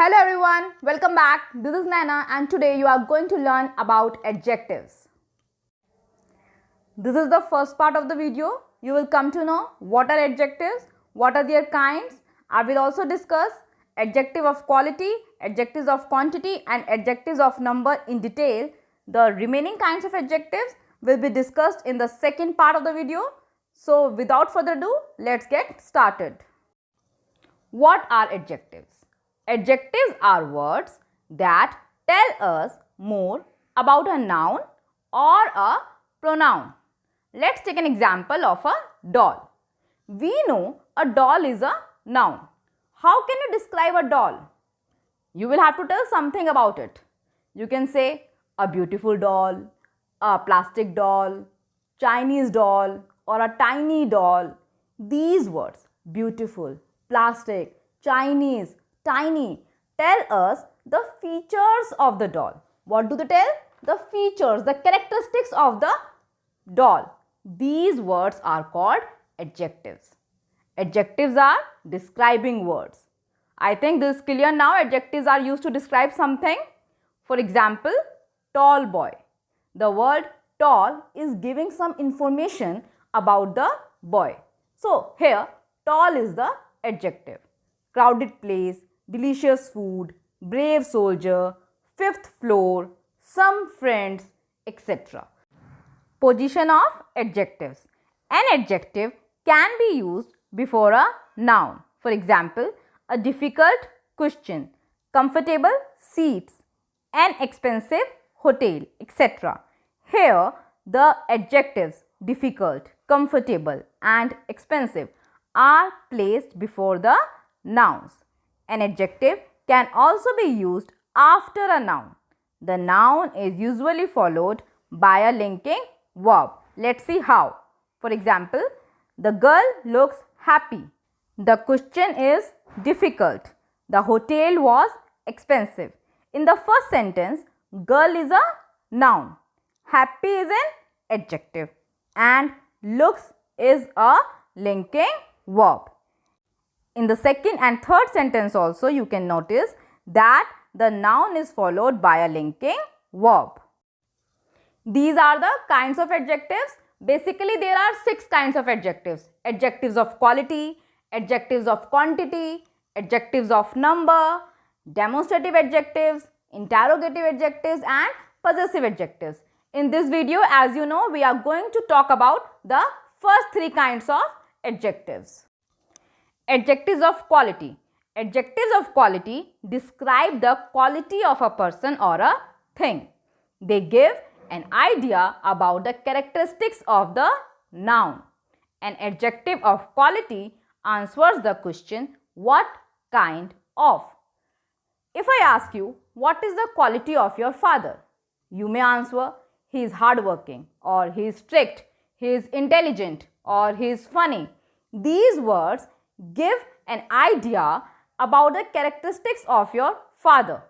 Hello everyone, welcome back. This is Naina and today you are going to learn about adjectives. This is the first part of the video. You will come to know what are adjectives, what are their kinds. I will also discuss adjective of quality, adjectives of quantity and adjectives of number in detail. The remaining kinds of adjectives will be discussed in the second part of the video. So without further ado, let's get started. What are adjectives? Adjectives are words that tell us more about a noun or a pronoun. Let's take an example of a doll. We know a doll is a noun. How can you describe a doll? You will have to tell something about it. You can say a beautiful doll, a plastic doll, Chinese doll or a tiny doll. These words, beautiful, plastic, Chinese, tiny, tell us the features of the doll. What do they tell? The features, the characteristics of the doll. These words are called adjectives. Adjectives are describing words. I think this is clear now. Adjectives are used to describe something. For example, tall boy. The word tall is giving some information about the boy. So, here tall is the adjective. Crowded place, delicious food, brave soldier, fifth floor, some friends, etc. Position of adjectives. An adjective can be used before a noun. For example, a difficult question, comfortable seats, an expensive hotel, etc. Here, the adjectives difficult, comfortable and expensive are placed before the nouns. An adjective can also be used after a noun. The noun is usually followed by a linking verb. Let's see how. For example, the girl looks happy. The question is difficult. The hotel was expensive. In the first sentence, girl is a noun. Happy is an adjective. And looks is a linking verb. In the second and third sentence also you can notice that the noun is followed by a linking verb. These are the kinds of adjectives. Basically there are 6 kinds of adjectives. Adjectives of quality, adjectives of quantity, adjectives of number, demonstrative adjectives, interrogative adjectives and possessive adjectives. In this video, as you know, we are going to talk about the first 3 kinds of adjectives. Adjectives of quality. Adjectives of quality describe the quality of a person or a thing. They give an idea about the characteristics of the noun. An adjective of quality answers the question, what kind of? If I ask you, what is the quality of your father? You may answer, he is hardworking, or he is strict, he is intelligent, or he is funny. These words give an idea about the characteristics of your father.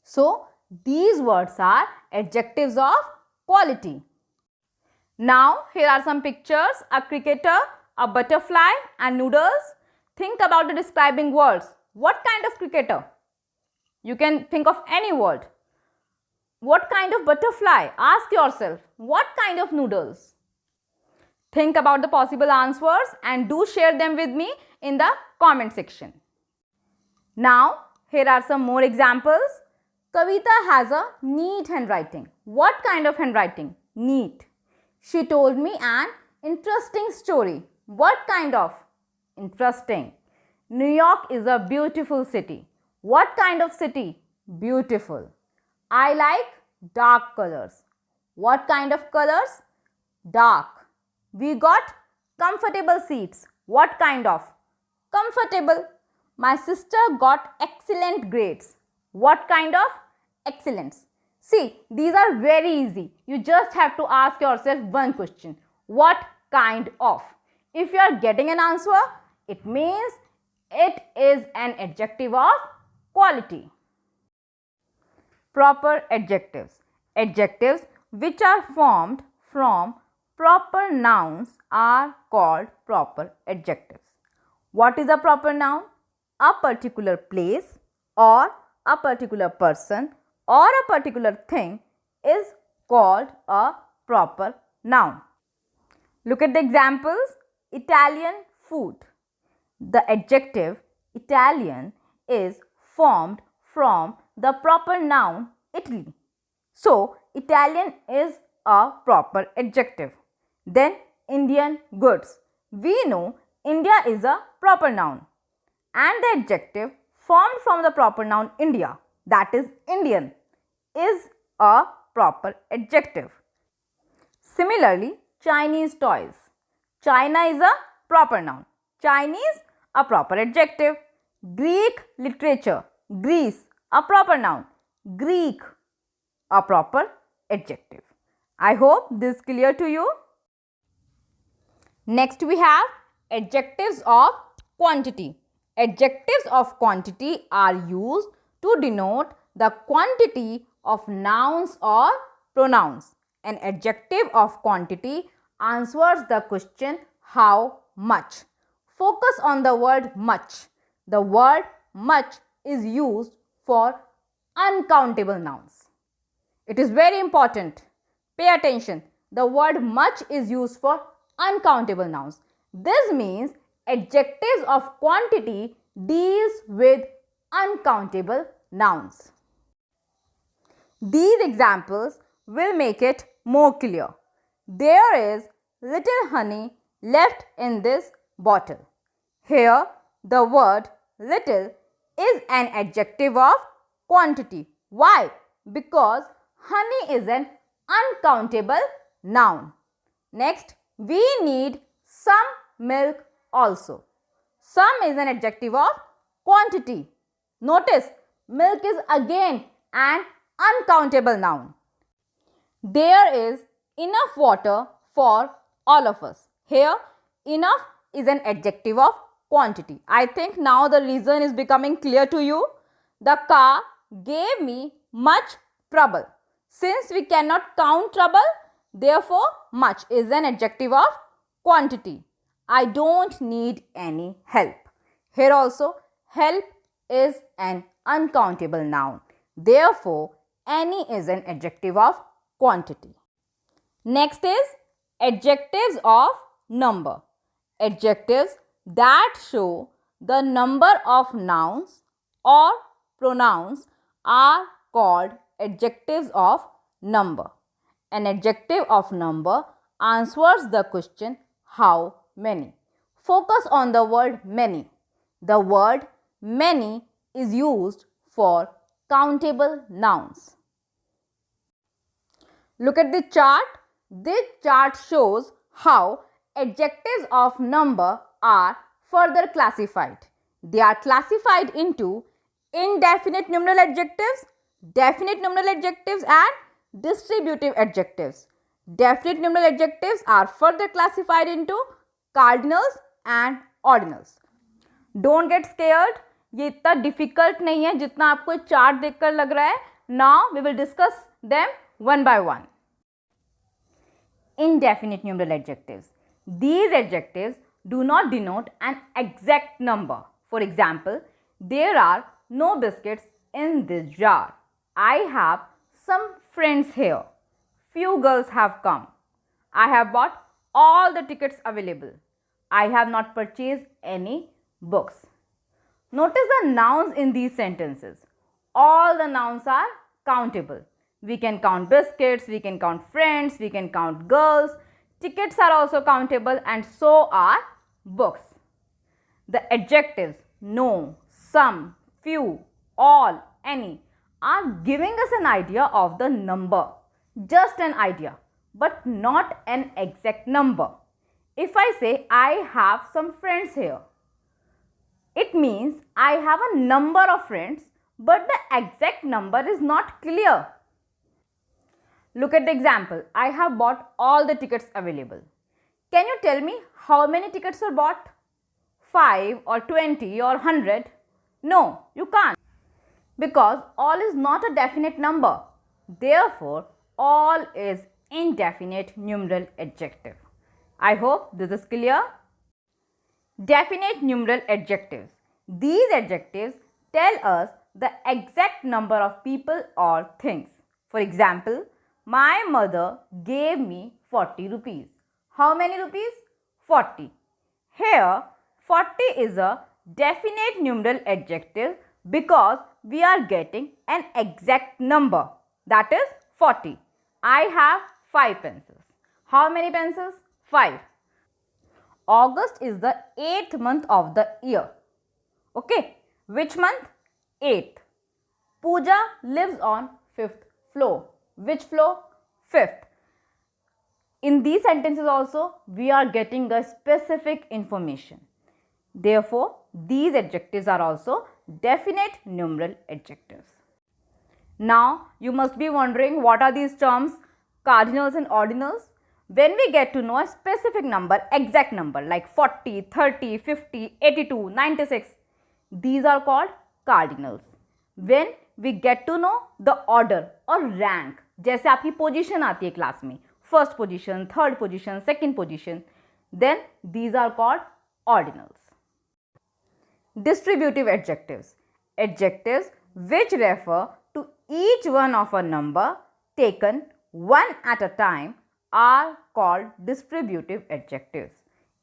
So, these words are adjectives of quality. Now, here are some pictures, a cricketer, a butterfly and noodles. Think about the describing words. What kind of cricketer? You can think of any word. What kind of butterfly? Ask yourself, what kind of noodles? Think about the possible answers and do share them with me in the comment section. Now, here are some more examples. Kavita has a neat handwriting. What kind of handwriting? Neat. She told me an interesting story. What kind of? Interesting. New York is a beautiful city. What kind of city? Beautiful. I like dark colors. What kind of colors? Dark. We got comfortable seats. What kind of? Comfortable. My sister got excellent grades. What kind of? Excellence. See, these are very easy. You just have to ask yourself one question. What kind of? If you are getting an answer, it means it is an adjective of quality. Proper adjectives. Adjectives which are formed from proper nouns are called proper adjectives. What is a proper noun? A particular place, or a particular person or a particular thing is called a proper noun. Look at the examples. Italian food. The adjective Italian is formed from the proper noun Italy. So, Italian is a proper adjective. Then, Indian goods. We know India is a proper noun. And the adjective formed from the proper noun India, that is Indian, is a proper adjective. Similarly, Chinese toys. China is a proper noun. Chinese, a proper adjective. Greek literature. Greece, a proper noun. Greek, a proper adjective. I hope this is clear to you. Next we have adjectives of quantity. Adjectives of quantity are used to denote the quantity of nouns or pronouns. An adjective of quantity answers the question how much. Focus on the word much. The word much is used for uncountable nouns. It is very important. Pay attention. The word much is used for uncountable nouns. This means adjectives of quantity deals with uncountable nouns. These examples will make it more clear. There is little honey left in this bottle. Here, the word little is an adjective of quantity. Why? Because honey is an uncountable noun. Next, we need some milk also. Some is an adjective of quantity. Notice, milk is again an uncountable noun. There is enough water for all of us. Here, enough is an adjective of quantity. I think now the reason is becoming clear to you. The car gave me much trouble. Since we cannot count trouble, therefore, much is an adjective of quantity. I don't need any help. Here also, help is an uncountable noun. Therefore, any is an adjective of quantity. Next is adjectives of number. Adjectives that show the number of nouns or pronouns are called adjectives of number. An adjective of number answers the question how many. Focus on the word many. The word many is used for countable nouns. Look at the chart. This chart shows how adjectives of number are further classified. They are classified into indefinite numeral adjectives, definite numeral adjectives and distributive adjectives. Definite numeral adjectives are further classified into cardinals and ordinals. Don't get scared. ये इतना difficult नहीं है जितना आपको chart देखकर लग रहा है. Now we will discuss them one by one. Indefinite numeral adjectives. These adjectives do not denote an exact number. For example, there are no biscuits in this jar. I have some friends here. Few girls have come. I have bought all the tickets available. I have not purchased any books. Notice the nouns in these sentences. All the nouns are countable. We can count biscuits, we can count friends, we can count girls. Tickets are also countable and so are books. The adjectives no, some, few, all, any are giving us an idea of the number. Just an idea, but not an exact number. If I say I have some friends here, it means I have a number of friends, but the exact number is not clear. Look at the example. I have bought all the tickets available. Can you tell me how many tickets were bought? 5 or 20 or 100? No, you can't. Because all is not a definite number. Therefore, all is indefinite numeral adjective. I hope this is clear. Definite numeral adjectives. These adjectives tell us the exact number of people or things. For example, my mother gave me 40 rupees. How many rupees? 40. Here, 40 is a definite numeral adjective because we are getting an exact number, that is 40. I have 5 pencils. How many pencils? 5. August is the 8th month of the year. Okay, which month? 8th. Pooja lives on 5th floor. Which floor? 5th. In these sentences also, we are getting a specific information. Therefore, these adjectives are also definite numeral adjectives. Now, you must be wondering what are these terms, cardinals and ordinals? When we get to know a specific number, exact number like 40, 30, 50, 82, 96, these are called cardinals. When we get to know the order or rank, जैसे आपकी position आती है class में, first position, third position, second position, then these are called ordinals. Distributive adjectives. Adjectives which refer to each one of a number taken one at a time are called distributive adjectives.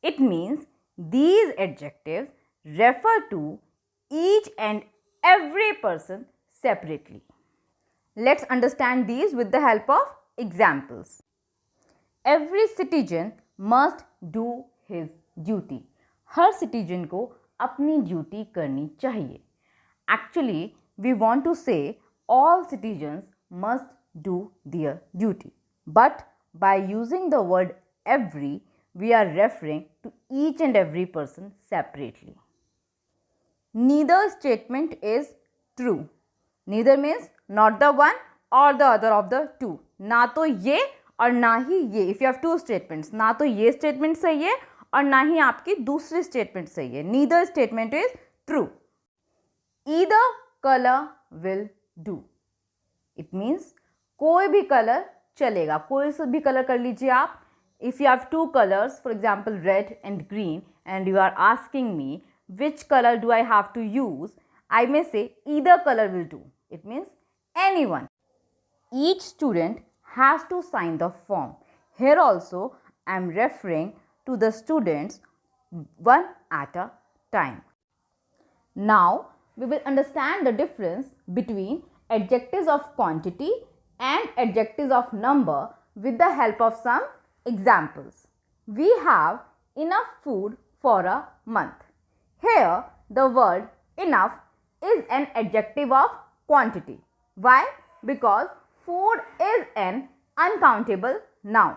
It means these adjectives refer to each and every person separately. Let's understand these with the help of examples. Every citizen must do his duty. Her citizen को अपनी duty करनी चाहिए. Actually, we want to say all citizens must do their duty. But by using the word every, we are referring to each and every person separately. Neither statement is true. Neither means not the one or the other of the two. ना तो ये और ना ही ये. If you have two statements, ना तो ये statement सही है और ना ही आपकी दूसरी statement सही है. Neither statement is true. Either color will do. It means कोई भी color चलेगा. कोई से भी color कर लीजिए आप. If you have two colors, for example red and green, and you are asking me which color do I have to use, I may say either color will do. It means anyone. Each student has to sign the form. Here also I am referring to the students one at a time. Now we will understand the difference between adjectives of quantity and adjectives of number with the help of some examples. We have enough food for a month. Here the word enough is an adjective of quantity. Why? Because food is an uncountable noun.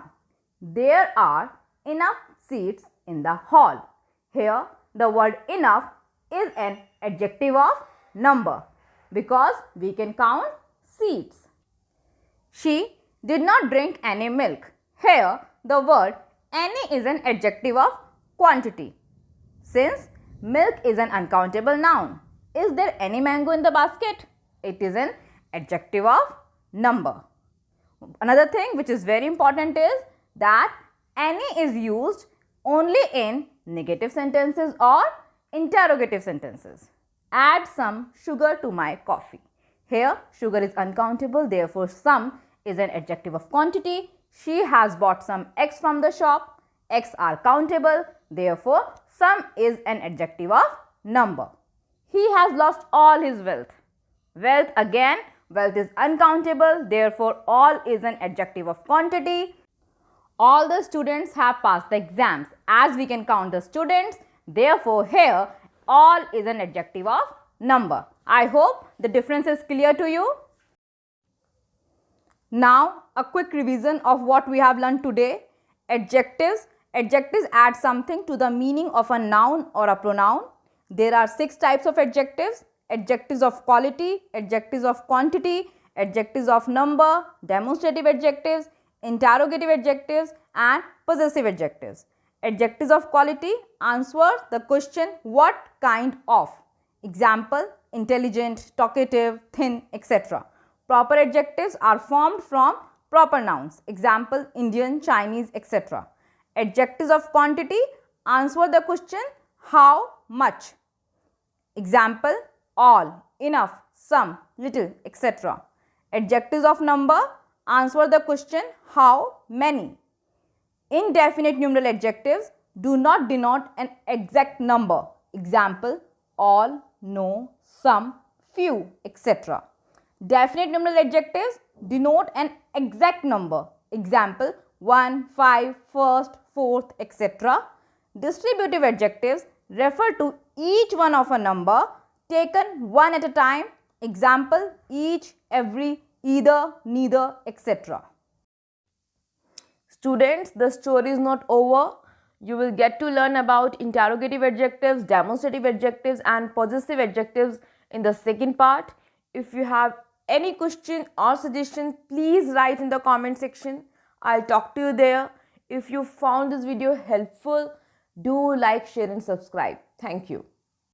There are enough seats in the hall. Here the word enough is an adjective of number because we can count seats. She did not drink any milk. Here the word any is an adjective of quantity. Since milk is an uncountable noun, is there any mango in the basket? It is an adjective of number. Another thing which is very important is that any is used only in negative sentences or interrogative sentences. Add some sugar to my coffee. Here sugar is uncountable, therefore some is an adjective of quantity. She has bought some eggs from the shop. Eggs are countable, therefore some is an adjective of number. He has lost all his wealth. Wealth again, wealth is uncountable, therefore all is an adjective of quantity. All the students have passed the exams. As we can count the students, therefore here all is an adjective of number. I hope the difference is clear to you. Now a quick revision of what we have learned today. Adjectives. Adjectives add something to the meaning of a noun or a pronoun. There are 6 types of adjectives. Adjectives of quality, adjectives of quantity, adjectives of number, demonstrative adjectives, interrogative adjectives and possessive adjectives. Adjectives of quality answer the question what kind of. Example, intelligent, talkative, thin, etc. Proper adjectives are formed from proper nouns. Example, Indian, Chinese, etc. Adjectives of quantity answer the question how much. Example, all, enough, some, little, etc. Adjectives of number answer the question how many. Indefinite numeral adjectives do not denote an exact number. Example, all, no, some, few, etc. Definite numeral adjectives denote an exact number. Example, 1, 5, first, fourth, etc. Distributive adjectives refer to each one of a number taken one at a time. Example, each, every, either, neither, etc. Students, the story is not over. You will get to learn about interrogative adjectives, demonstrative adjectives and possessive adjectives in the second part. If you have any question or suggestion, please write in the comment section. I'll talk to you there. If you found this video helpful, do like, share and subscribe. Thank you.